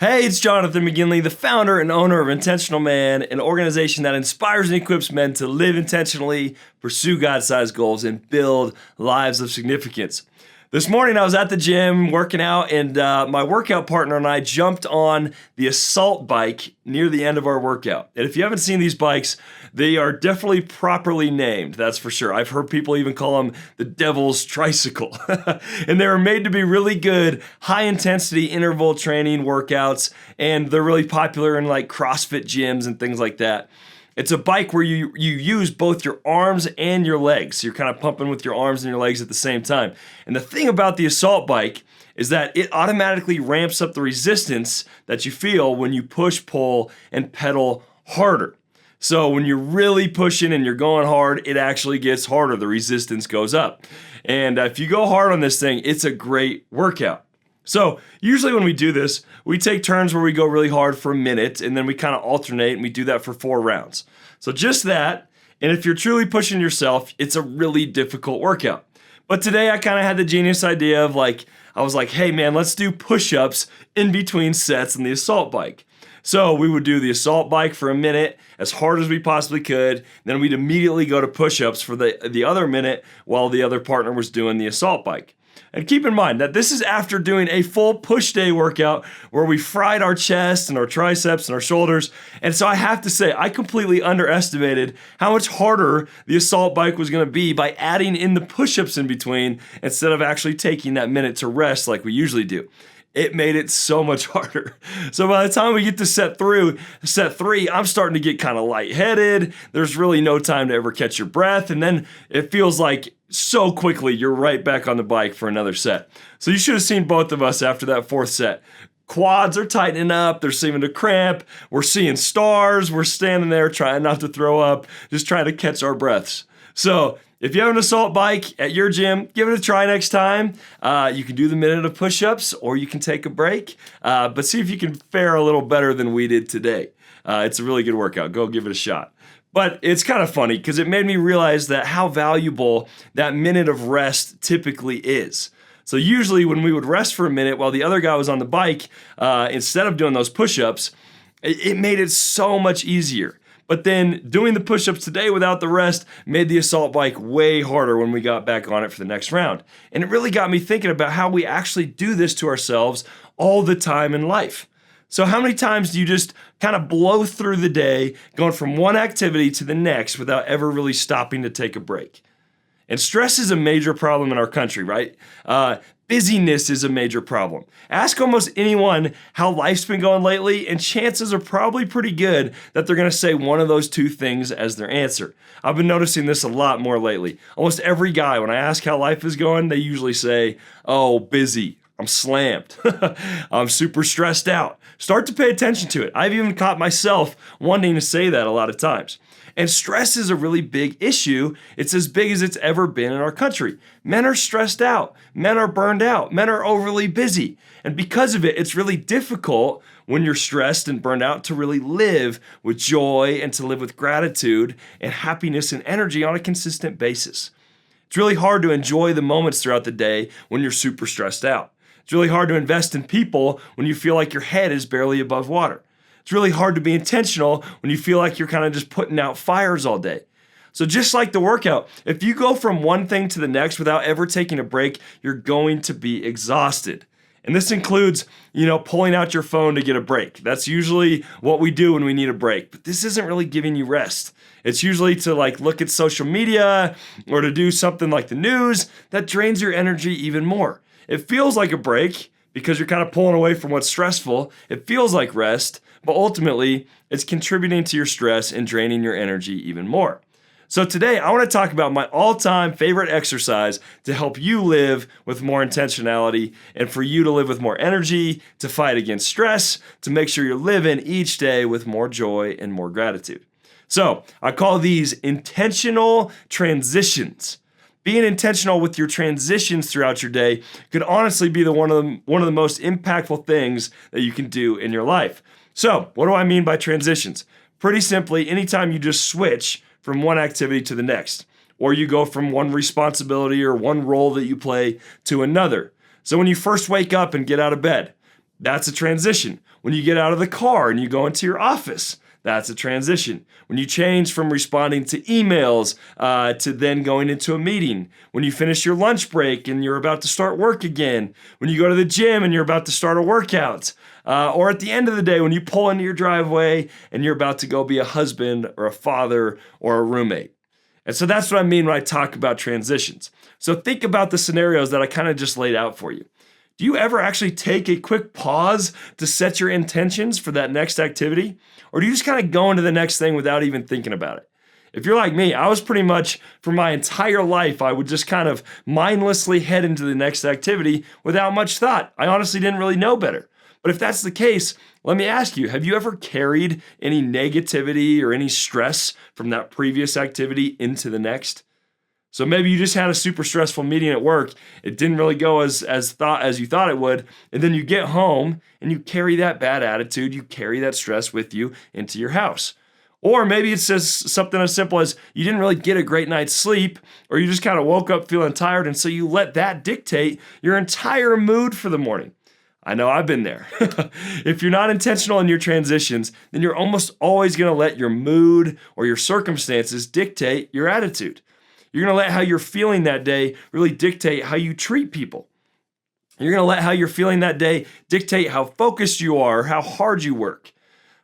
Hey, it's Jonathan McGinley, the founder and owner of Intentional Man, an organization that inspires and equips men to live intentionally, pursue God-sized goals, and build lives of significance. This morning I was at the gym working out, and my workout partner and I jumped on the assault bike near the end of our workout. And if you haven't seen these bikes, they are definitely properly named, that's for sure. I've heard people even call them the devil's tricycle. And they were made to be really good, high-intensity interval training workouts, and they're really popular in like CrossFit gyms and things like that. It's a bike where you use both your arms and your legs. So you're kind of pumping with your arms and your legs at the same time. And the thing about the assault bike is that it automatically ramps up the resistance that you feel when you push, pull, and pedal harder. So when you're really pushing and you're going hard, it actually gets harder. The resistance goes up. And if you go hard on this thing, it's a great workout. So usually when we do this, we take turns where we go really hard for a minute, and then we kind of alternate, and we do that for 4 rounds. So just that, and if you're truly pushing yourself, it's a really difficult workout. But today I kind of had the genius idea of I was like, hey man, let's do push-ups in between sets on the assault bike. So we would do the assault bike for a minute, as hard as we possibly could, then we'd immediately go to push-ups for the other minute while the other partner was doing the assault bike. And keep in mind that this is after doing a full push day workout where we fried our chest and our triceps and our shoulders. And so I have to say, I completely underestimated how much harder the assault bike was going to be by adding in the push-ups in between instead of actually taking that minute to rest like we usually do. It made it so much harder. So by the time we get to set 3, I'm starting to get kind of lightheaded. There's really no time to ever catch your breath. And then it feels like so quickly you're right back on the bike for another set. So you should have seen both of us after that 4th set. Quads are tightening up. They're seeming to cramp. We're seeing stars. We're standing there trying not to throw up, just trying to catch our breaths. So if you have an assault bike at your gym, give it a try next time. You can do the minute of push-ups, or you can take a break, but see if you can fare a little better than we did today. It's a really good workout. Go give it a shot. But it's kind of funny because it made me realize that how valuable that minute of rest typically is. So usually when we would rest for a minute while the other guy was on the bike, instead of doing those push-ups, it made it so much easier. But then doing the push-ups today without the rest made the assault bike way harder when we got back on it for the next round. And it really got me thinking about how we actually do this to ourselves all the time in life. So how many times do you just kind of blow through the day, going from one activity to the next without ever really stopping to take a break? And stress is a major problem in our country, right? Busyness is a major problem. Ask almost anyone how life's been going lately, and chances are probably pretty good that they're going to say one of those 2 things as their answer. I've been noticing this a lot more lately. Almost every guy, when I ask how life is going, they usually say, oh, busy. I'm slammed. I'm super stressed out. Start to pay attention to it. I've even caught myself wanting to say that a lot of times. And stress is a really big issue. It's as big as it's ever been in our country. Men are stressed out. Men are burned out. Men are overly busy. And because of it, it's really difficult when you're stressed and burned out to really live with joy and to live with gratitude and happiness and energy on a consistent basis. It's really hard to enjoy the moments throughout the day when you're super stressed out. It's really hard to invest in people when you feel like your head is barely above water. It's really hard to be intentional when you feel like you're kind of just putting out fires all day. So just like the workout, if you go from one thing to the next without ever taking a break, you're going to be exhausted. And this includes, pulling out your phone to get a break. That's usually what we do when we need a break. But this isn't really giving you rest. It's usually to look at social media or to do something like the news that drains your energy even more. It feels like a break because you're kind of pulling away from what's stressful. It feels like rest, but ultimately it's contributing to your stress and draining your energy even more. So today I want to talk about my all-time favorite exercise to help you live with more intentionality and for you to live with more energy, to fight against stress, to make sure you're living each day with more joy and more gratitude. So I call these intentional transitions. Being intentional with your transitions throughout your day could honestly be one of the most impactful things that you can do in your life. So, what do I mean by transitions? Pretty simply, anytime you just switch from one activity to the next, or you go from one responsibility or one role that you play to another. So when you first wake up and get out of bed, That's a transition. When you get out of the car and you go into your office, that's a transition. When you change from responding to emails to then going into a meeting. When you finish your lunch break and you're about to start work again. When you go to the gym and you're about to start a workout. Or at the end of the day when you pull into your driveway and you're about to go be a husband or a father or a roommate. And so that's what I mean when I talk about transitions. So think about the scenarios that I kind of just laid out for you. Do you ever actually take a quick pause to set your intentions for that next activity? Or do you just kind of go into the next thing without even thinking about it? If you're like me, I was pretty much, for my entire life, I would just kind of mindlessly head into the next activity without much thought. I honestly didn't really know better. But if that's the case, let me ask you, have you ever carried any negativity or any stress from that previous activity into the next? So maybe you just had a super stressful meeting at work. It didn't really go as you thought it would. And then you get home and you carry that bad attitude, you carry that stress with you into your house. Or maybe it's just something as simple as you didn't really get a great night's sleep, or you just kind of woke up feeling tired, and so you let that dictate your entire mood for the morning. I know I've been there. If you're not intentional in your transitions, then you're almost always going to let your mood or your circumstances dictate your attitude. You're going to let how you're feeling that day really dictate how you treat people. You're going to let how you're feeling that day dictate how focused you are, or how hard you work.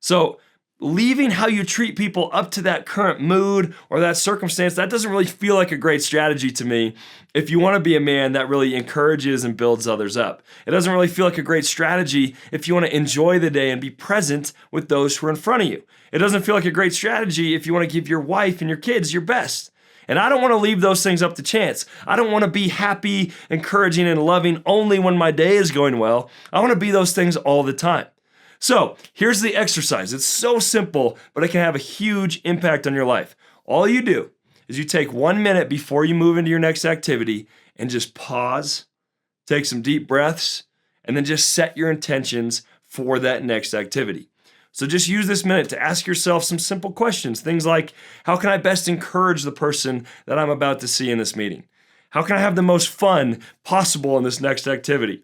So leaving how you treat people up to that current mood or that circumstance, that doesn't really feel like a great strategy to me if you want to be a man that really encourages and builds others up. It doesn't really feel like a great strategy if you want to enjoy the day and be present with those who are in front of you. It doesn't feel like a great strategy if you want to give your wife and your kids your best. And I don't want to leave those things up to chance. I don't want to be happy, encouraging, and loving only when my day is going well. I want to be those things all the time. So here's the exercise. It's so simple, but it can have a huge impact on your life. All you do is you take 1 minute before you move into your next activity and just pause, take some deep breaths, and then just set your intentions for that next activity. So just use this minute to ask yourself some simple questions. Things like, how can I best encourage the person that I'm about to see in this meeting? How can I have the most fun possible in this next activity?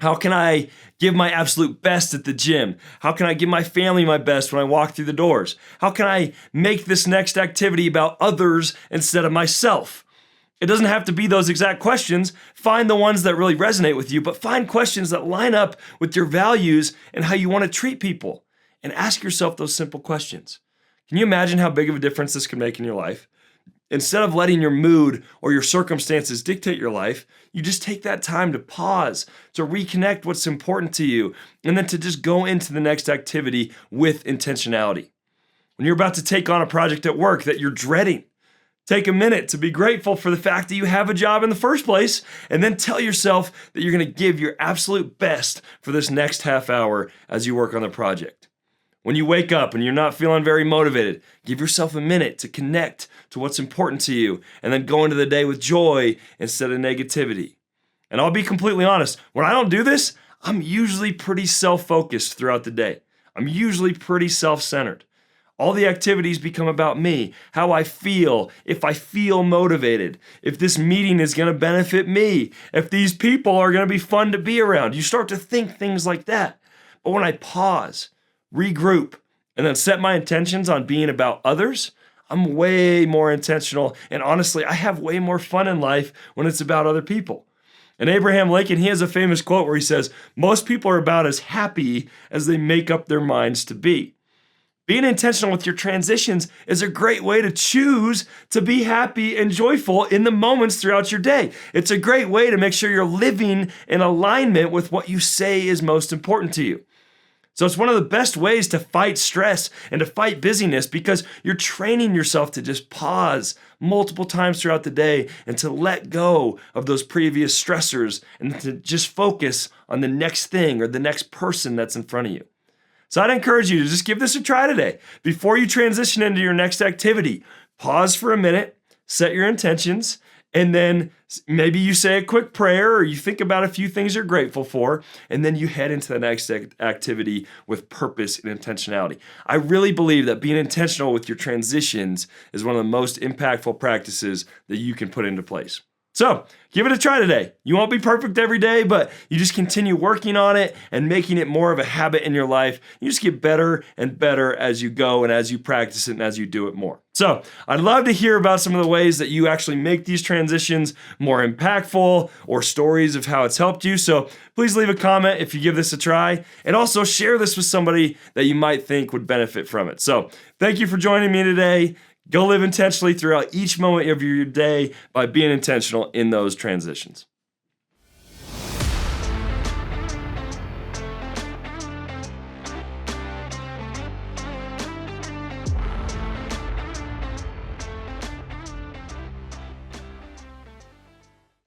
How can I give my absolute best at the gym? How can I give my family my best when I walk through the doors? How can I make this next activity about others instead of myself? It doesn't have to be those exact questions. Find the ones that really resonate with you, but find questions that line up with your values and how you want to treat people. And ask yourself those simple questions. Can you imagine how big of a difference this could make in your life? Instead of letting your mood or your circumstances dictate your life, you just take that time to pause, to reconnect what's important to you, and then to just go into the next activity with intentionality. When you're about to take on a project at work that you're dreading, take a minute to be grateful for the fact that you have a job in the first place, and then tell yourself that you're going to give your absolute best for this next half hour as you work on the project. When you wake up and you're not feeling very motivated, give yourself a minute to connect to what's important to you and then go into the day with joy instead of negativity. And I'll be completely honest, when I don't do this, I'm usually pretty self-focused throughout the day. I'm usually pretty self-centered. All the activities become about me, how I feel, if I feel motivated, if this meeting is going to benefit me, if these people are going to be fun to be around. You start to think things like that. But when I pause, regroup, and then set my intentions on being about others, I'm way more intentional. And honestly, I have way more fun in life when it's about other people. And Abraham Lincoln, he has a famous quote where he says, most people are about as happy as they make up their minds to be. Being intentional with your transitions is a great way to choose to be happy and joyful in the moments throughout your day. It's a great way to make sure you're living in alignment with what you say is most important to you. So it's one of the best ways to fight stress and to fight busyness because you're training yourself to just pause multiple times throughout the day and to let go of those previous stressors and to just focus on the next thing or the next person that's in front of you. So I'd encourage you to just give this a try today. Before you transition into your next activity, pause for a minute, set your intentions, and then maybe you say a quick prayer or you think about a few things you're grateful for, and then you head into the next activity with purpose and intentionality. I really believe that being intentional with your transitions is one of the most impactful practices that you can put into place. So give it a try today. You won't be perfect every day, but you just continue working on it and making it more of a habit in your life. You just get better and better as you go and as you practice it and as you do it more. So I'd love to hear about some of the ways that you actually make these transitions more impactful or stories of how it's helped you. So please leave a comment if you give this a try, and also share this with somebody that you might think would benefit from it. So thank you for joining me today. Go live intentionally throughout each moment of your day by being intentional in those transitions.